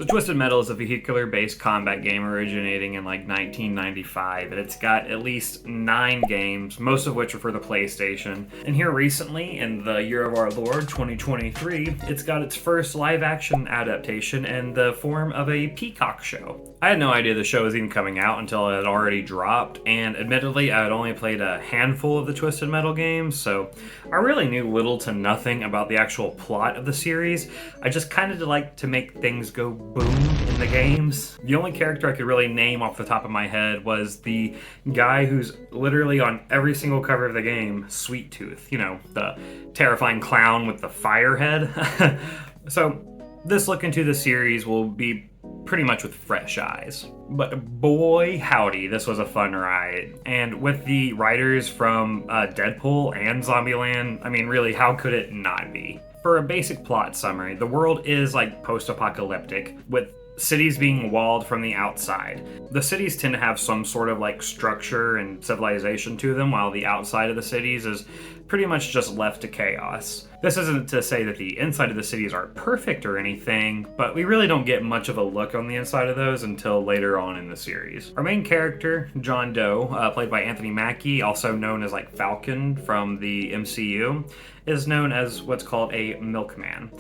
So Twisted Metal is a vehicular-based combat game originating in like 1995, and it's got at least 9 games, most of which are for the PlayStation. And here recently, in the year of our Lord, 2023, it's got its first live-action adaptation in the form of a Peacock show. I had no idea the show was even coming out until it had already dropped, and admittedly, I had only played a handful of the Twisted Metal games, so I really knew little to nothing about the actual plot of the series. I just kind of like to make things go boom in the games. The only character I could really name off the top of my head was the guy who's literally on every single cover of the game, Sweet Tooth. You know, the terrifying clown with the fire head. So this look into the series will be pretty much with fresh eyes. But boy howdy, this was a fun ride. And with the writers from Deadpool and Zombieland, I mean really, how could it not be? For a basic plot summary, the world is like post-apocalyptic, with cities being walled from the outside. The cities tend to have some sort of like structure and civilization to them, while the outside of the cities is pretty much just left to chaos. This isn't to say that the inside of the cities are perfect or anything, but we really don't get much of a look on the inside of those until later on in the series. Our main character, John Doe, played by Anthony Mackie, also known as like Falcon from the MCU, is known as what's called a milkman.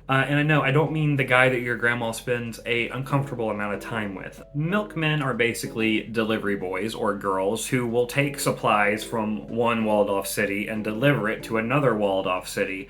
And I know, I don't mean the guy that your grandma spends a uncomfortable amount of time with. Milkmen are basically delivery boys or girls who will take supplies from one walled-off city and deliver it to another walled-off city.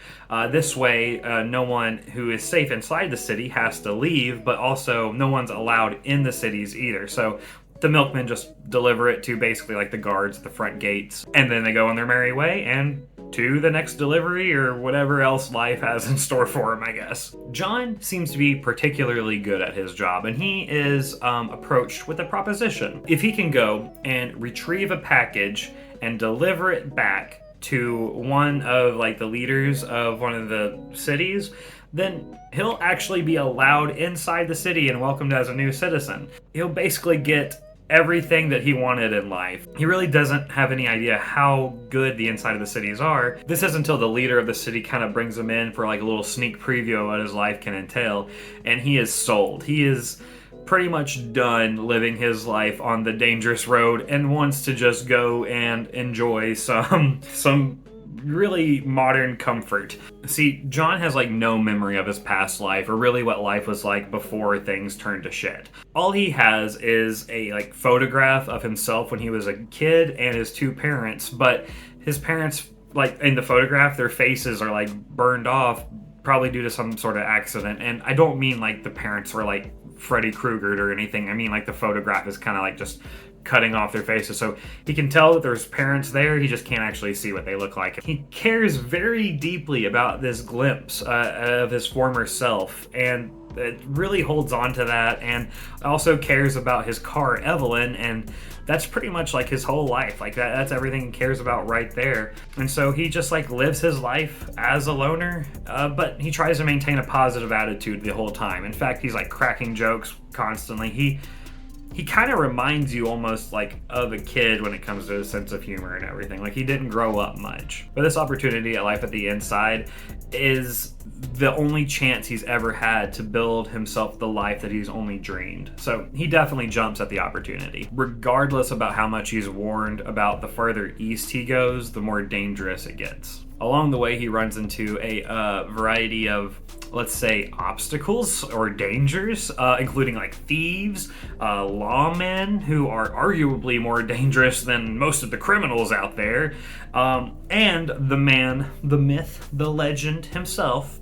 This way, no one who is safe inside the city has to leave, but also no one's allowed in the cities either. So the milkmen just deliver it to basically like the guards at the front gates, and then they go on their merry way and to the next delivery or whatever else life has in store for him, I guess. John seems to be particularly good at his job, and he is approached with a proposition. If he can go and retrieve a package and deliver it back to one of like the leaders of one of the cities, then he'll actually be allowed inside the city and welcomed as a new citizen. He'll basically get everything that he wanted in life. He really doesn't have any idea how good the inside of the cities are. This is until the leader of the city kind of brings him in for like a little sneak preview of what his life can entail, and he is sold. He is pretty much done living his life on the dangerous road and wants to just go and enjoy some really modern comfort. See, John has like no memory of his past life or really what life was like before things turned to shit. All he has is a like photograph of himself when he was a kid and his 2 parents, but his parents, like in the photograph, their faces are like burned off, probably due to some sort of accident. And I don't mean like the parents were like Freddy Kruegered or anything. I mean like the photograph is kind of like just cutting off their faces, so he can tell that there's parents there, he just can't actually see what they look like. He cares very deeply about this glimpse of his former self, and it really holds on to that, and also cares about his car, Evelyn, and that's pretty much like his whole life. Like that's everything he cares about right there. And so he just like lives his life as a loner, but he tries to maintain a positive attitude the whole time. In fact, he's like cracking jokes constantly. He kind of reminds you almost like of a kid when it comes to his sense of humor and everything. Like he didn't grow up much. But this opportunity at Life at the Inside is the only chance he's ever had to build himself the life that he's only dreamed. So he definitely jumps at the opportunity. Regardless about how much he's warned about the further east he goes, the more dangerous it gets. Along the way, he runs into a variety of, let's say, obstacles or dangers, including like thieves, lawmen who are arguably more dangerous than most of the criminals out there, and the man, the myth, the legend himself,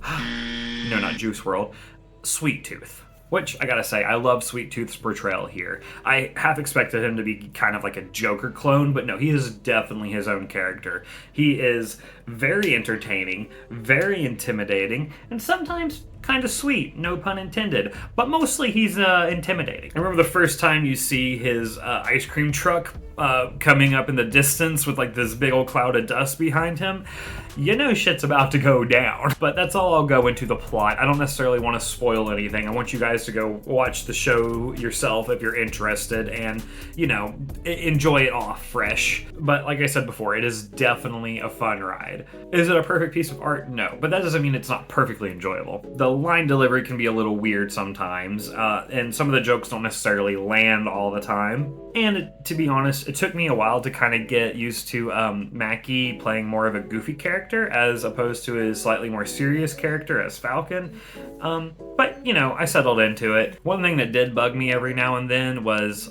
no, not Juice WRLD, Sweet Tooth. Which, I gotta say, I love Sweet Tooth's portrayal here. I half expected him to be kind of like a Joker clone, but no, he is definitely his own character. He is very entertaining, very intimidating, and sometimes kind of sweet, no pun intended. But mostly he's intimidating. I remember the first time you see his ice cream truck coming up in the distance with like this big old cloud of dust behind him. You know shit's about to go down. But that's all I'll go into the plot. I don't necessarily want to spoil anything. I want you guys to go watch the show yourself if you're interested and, you know, enjoy it off fresh. But like I said before, it is definitely a fun ride. Is it a perfect piece of art? No, but that doesn't mean it's not perfectly enjoyable. The line delivery can be a little weird sometimes, and some of the jokes don't necessarily land all the time. And to be honest, it took me a while to kind of get used to Mackie playing more of a goofy character as opposed to his slightly more serious character as Falcon. But, you know, I settled into it. One thing that did bug me every now and then was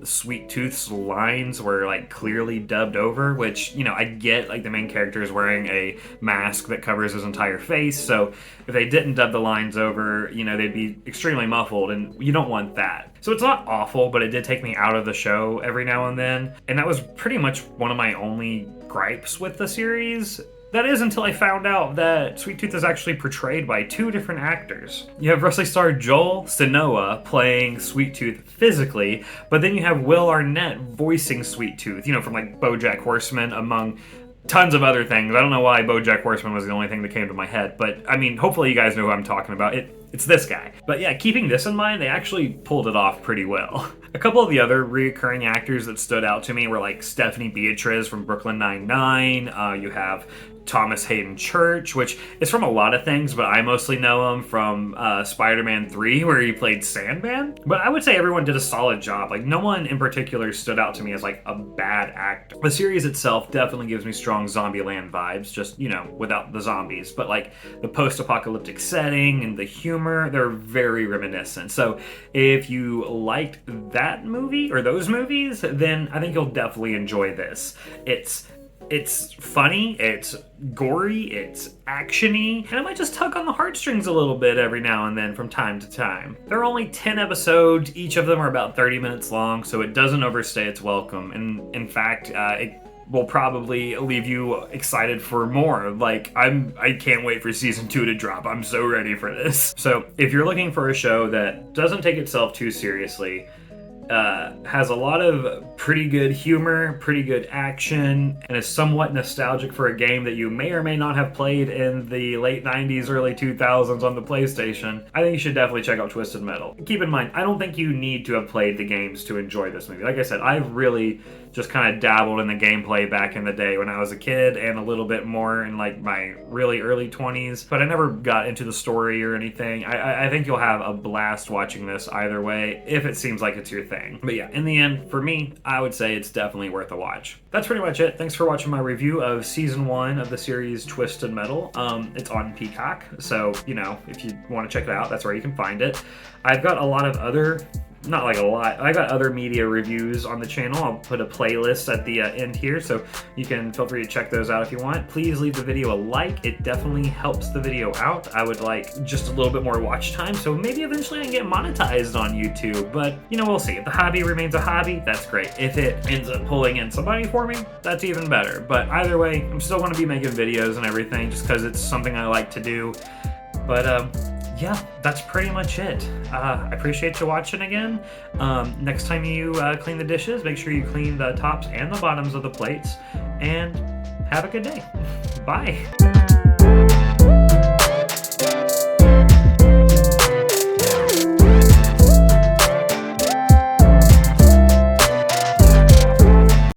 Sweet Tooth's lines were, like, clearly dubbed over, which, you know, I get, like, the main character is wearing a mask that covers his entire face, so if they didn't dub the lines over, you know, they'd be extremely muffled, and you don't want that. So it's not awful, but it did take me out of the show every now and then, and that was pretty much one of my only gripes with the series. That is until I found out that Sweet Tooth is actually portrayed by two different actors. You have wrestling star Joel Sanoa playing Sweet Tooth physically, but then you have Will Arnett voicing Sweet Tooth, you know, from like BoJack Horseman, among tons of other things. I don't know why BoJack Horseman was the only thing that came to my head, but I mean, hopefully you guys know who I'm talking about. It's this guy. But yeah, keeping this in mind, they actually pulled it off pretty well. A couple of the other recurring actors that stood out to me were like Stephanie Beatriz from Brooklyn Nine-Nine. You have Thomas Hayden Church, which is from a lot of things, but I mostly know him from Spider-Man 3, where he played Sandman. But I would say everyone did a solid job. Like, no one in particular stood out to me as like a bad actor. The series itself definitely gives me strong Zombieland vibes, just, you know, without the zombies. But like the post-apocalyptic setting and the humor, they're very reminiscent. So if you liked that movie or those movies, then I think you'll definitely enjoy this. It's funny, it's gory, it's actiony, and it might just tug on the heartstrings a little bit every now and then from time to time. There are only 10 episodes, each of them are about 30 minutes long, so it doesn't overstay its welcome. And in fact, it will probably leave you excited for more. Like, I can't wait for season 2 to drop. I'm so ready for this. So if you're looking for a show that doesn't take itself too seriously, has a lot of pretty good humor, pretty good action, and is somewhat nostalgic for a game that you may or may not have played in the late 90s, early 2000s on the PlayStation, I think you should definitely check out Twisted Metal. Keep in mind, I don't think you need to have played the games to enjoy this movie. Like I said, I've really just kind of dabbled in the gameplay back in the day when I was a kid, and a little bit more in like my really early 20s, but I never got into the story or anything. I think you'll have a blast watching this either way, if it seems like it's your thing. But yeah, in the end, for me, I would say it's definitely worth a watch. That's pretty much it. Thanks for watching my review of season 1 of the series Twisted Metal. It's on Peacock, so, you know, if you want to check it out, that's where you can find it. I've got a lot of other not like a lot. I got other media reviews on the channel. I'll put a playlist at the end here, so you can feel free to check those out if you want. Please leave the video a like. It definitely helps the video out. I would like just a little bit more watch time, so maybe eventually I can get monetized on YouTube, but you know, we'll see. If the hobby remains a hobby, that's great. If it ends up pulling in some money for me, that's even better. But either way, I'm still going to be making videos and everything just because it's something I like to do. But yeah, that's pretty much it. I appreciate you watching again. Next time you clean the dishes, make sure you clean the tops and the bottoms of the plates, and have a good day. Bye.